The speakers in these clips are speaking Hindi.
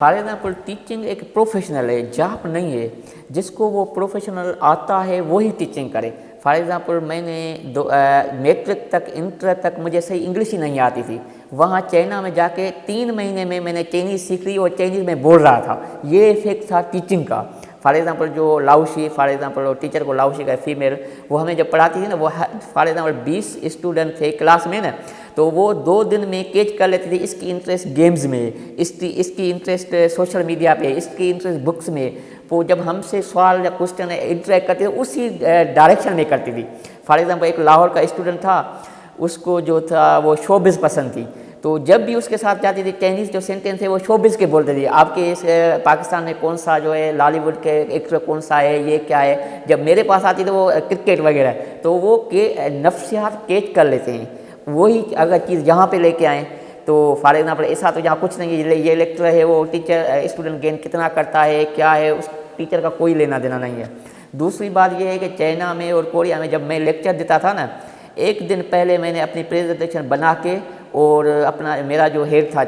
फॉर एग्ज़ाम्पल टीचिंग एक प्रोफेशनल है, जॉब नहीं है। जिसको वो प्रोफेशनल आता है वही टीचिंग करे। फॉर एग्ज़ाम्पल मैंने मैट्रिक तक, इंटर तक मुझे सही इंग्लिश ही नहीं आती थी। वहाँ चाइना में जाके 3 महीने में मैंने चाइनीज़ सीख ली और चाइनीज़ में बोल रहा था। ये इफेक्ट था टीचिंग का। फॉर एग्ज़ाम्पल जो लाओशी, फॉर एग्ज़ाम्पल टीचर को लाओशी का फीमेल, वो हमें जब पढ़ाती थी ना, वो फॉर एग्ज़ाम्पल 20 स्टूडेंट थे क्लास में ना, तो वो 2 दिन में कैच कर लेते थे। इसकी इंटरेस्ट गेम्स में, इसकी इंटरेस्ट सोशल मीडिया पे, इसकी इंटरेस्ट बुक्स में। वो जब हमसे सवाल या क्वेश्चन इंटरेक्ट करते थे उसी डायरेक्शन में करती थी। फॉर एग्ज़ाम्पल एक लाहौर का स्टूडेंट था, उसको जो था वो शोबिज़ पसंद थी। तो जब भी उसके साथ जाती थी, चाइनीज़ जो सेंटेंस है वो शोबिज़ के बोलते थे। आपके इस पाकिस्तान में कौन सा जो है लॉलीवुड के एक्टर कौन सा है, ये क्या है। जब मेरे पास आती तो वो क्रिकेट वगैरह, तो वो के नफ्सियात कैच कर लेते हैं। वही अगर चीज़ यहाँ पे लेके आएँ तो फॉर एग्ज़ाम्पल ऐसा तो यहाँ कुछ नहीं है। ये लेक्चर है, वो टीचर स्टूडेंट गेन कितना करता है, क्या है, उस टीचर का कोई लेना देना नहीं है। दूसरी बात ये है कि चाइना में और कोरिया में जब मैं लेक्चर देता था ना, एक दिन पहले मैंने अपनी प्रेजेंटेशन बना के और अपना मेरा जो हेड था,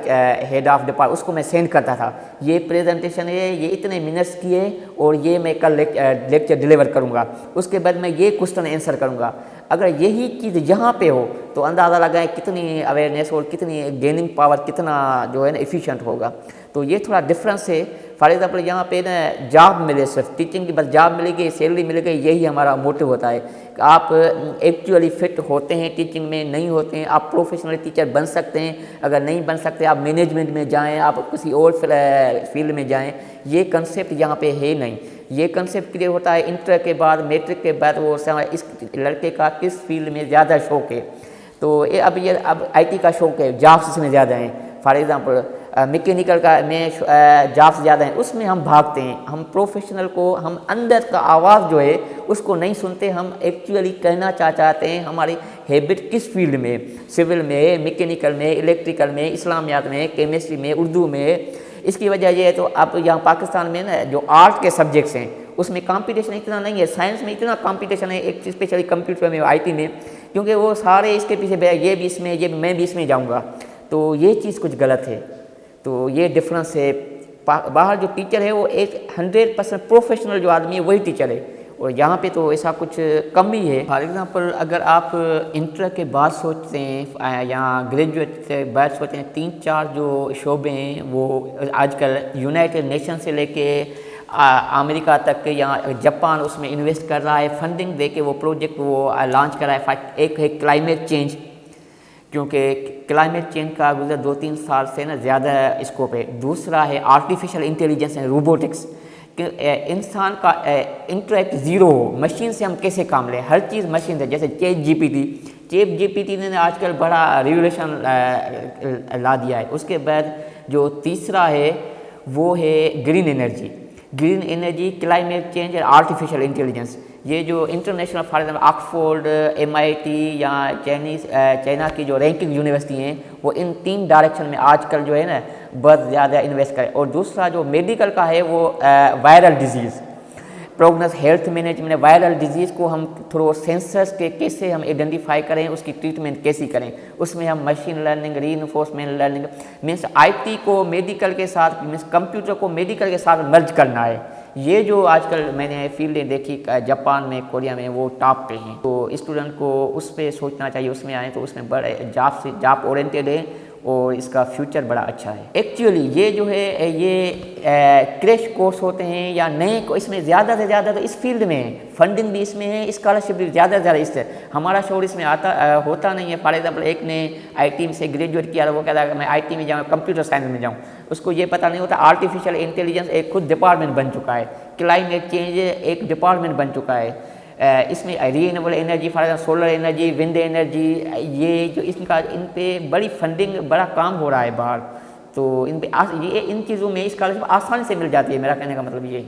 हेड ऑफ डिपार्टमेंट, उसको मैं सेंड करता था। ये प्रेजेंटेशन है, ये इतने मिनट्स की है और ये मैं कल लेक्चर डिलीवर करूँगा। उसके बाद मैं ये क्वेश्चन आंसर करूँगा। अगर यही चीज़ यहाँ पे हो तो अंदाज़ा लगाएं कितनी अवेयरनेस और कितनी गेनिंग पावर, कितना जो है ना एफिशिएंट होगा। तो ये थोड़ा डिफरेंस है। फॉर एग्ज़ाम्पल यहाँ पे ना जॉब मिले, सिर्फ टीचिंग की बस जॉब मिलेगी, सैलरी मिलेगी, यही हमारा मोटिव होता है कि आप एक्चुअली फिट होते हैं टीचिंग में, नहीं होते हैं। आप प्रोफेशनल टीचर बन सकते हैं, अगर नहीं बन सकते आप मैनेजमेंट में जाएँ, आप किसी और फील्ड में जाएँ। ये कंसेप्ट यहाँ पे है नहीं। ये कंसेप्ट क्लियर होता है इंटर के बाद, मैट्रिक के बाद। वो इस लड़के का किस फील्ड में ज़्यादा शौक है, तो ये अब आईटी का शौक है, जॉब्स इसमें ज़्यादा हैं। फॉर एग्ज़ाम्पल मैकेनिकल का में जॉब्स ज़्यादा हैं, उसमें हम भागते हैं। हम प्रोफेशनल को, हम अंदर का आवाज़ जो है उसको नहीं सुनते। हम एक्चुअली कहना चाहते हैं हमारी हैबिट किस फील्ड में, सिविल में, मैकेनिकल में, इलेक्ट्रिकल में, इस्लामियात में, केमिस्ट्री में, उर्दू में। इसकी वजह यह है, तो अब यहाँ पाकिस्तान में ना जो आर्ट के सब्जेक्ट्स हैं उसमें कंपटीशन इतना नहीं है। साइंस में इतना कंपटीशन है, एक स्पेशली कंप्यूटर में, आईटी में, क्योंकि वो सारे इसके पीछे ये भी इसमें, ये मैं भी इसमें जाऊँगा। तो ये चीज़ कुछ गलत है। तो ये डिफरेंस है। बाहर जो टीचर है वो एक 100% प्रोफेशनल जो आदमी है वही टीचर है, और यहाँ पे तो ऐसा कुछ कम ही है। फॉर एग्ज़ाम्पल अगर आप इंटर के बाद सोचते हैं या ग्रेजुएट के बाद सोचते हैं, 3-4 जो शोबे हैं वो आजकल यूनाइटेड नेशन से लेके अमेरिका तक के या जापान उसमें इन्वेस्ट कर रहा है, फंडिंग दे के वो प्रोजेक्ट वो लॉन्च कर रहा है। एक है क्लाइमेट चेंज, क्योंकि क्लाइमेट चेंज का गुजर 2-3 साल से ना ज़्यादा स्कोप है। दूसरा है आर्टिफिशियल इंटेलिजेंस एंड रोबोटिक्स, कि इंसान का इंटरेक्ट ज़ीरो हो, मशीन से हम कैसे काम लें, हर चीज़ मशीन से। जैसे चैट जीपीटी ने आजकल बड़ा रिवोल्यूशन ला दिया है। उसके बाद जो तीसरा है वो है ग्रीन एनर्जी, क्लाइमेट चेंज और आर्टिफिशियल इंटेलिजेंस। ये जो international for example Oxford, MIT या चाइना की जो रैंकिंग यूनिवर्सिटी हैं, वो इन 3 डायरेक्शन में आजकल जो है ना बहुत ज़्यादा इन्वेस्ट करें। और दूसरा जो मेडिकल का है वो viral disease, prognosis health management. Viral disease को हम थ्रू सेंसर्स के कैसे हम आइडेंटिफाई करें, उसकी ट्रीटमेंट कैसी करें, उसमें हम machine learning, reinforcement learning, means IT को मेडिकल के साथ, मीन्स कंप्यूटर को मेडिकल के साथ मर्ज करना है। ये जो आजकल मैंने फील्डें देखी जापान में, कोरिया में, वो टॉप पे हैं। तो स्टूडेंट को उस पर सोचना चाहिए, उसमें आए तो उसमें बड़े जॉब ओरिएंटेड है और इसका फ्यूचर बड़ा अच्छा है। एक्चुअली ये जो है ये क्रैश कोर्स होते हैं या नए को, इसमें ज़्यादा से ज़्यादा तो इस फील्ड में है, फंडिंग भी इसमें है, स्कॉलरशिप भी ज़्यादा से ज़्यादा इससे। हमारा शोर इसमें होता नहीं है। फॉर एग्जाम्पल एक ने IT से ग्रेजुएट किया, वो कहता है मैं IT में जाऊँ, कंप्यूटर साइंस में जाऊँ, उसको ये पता नहीं होता आर्टिफिशियल इंटेलिजेंस एक खुद डिपार्टमेंट बन चुका है, क्लाइमेट चेंज एक डिपार्टमेंट बन चुका है। इसमें renewable energy, for example solar energy, wind energy, ये जो इन पे बड़ी फंडिंग, बड़ा काम हो रहा है बाहर। तो इन चीज़ों में स्कॉलरशिप आसानी से मिल जाती है, मेरा कहने का मतलब ये है।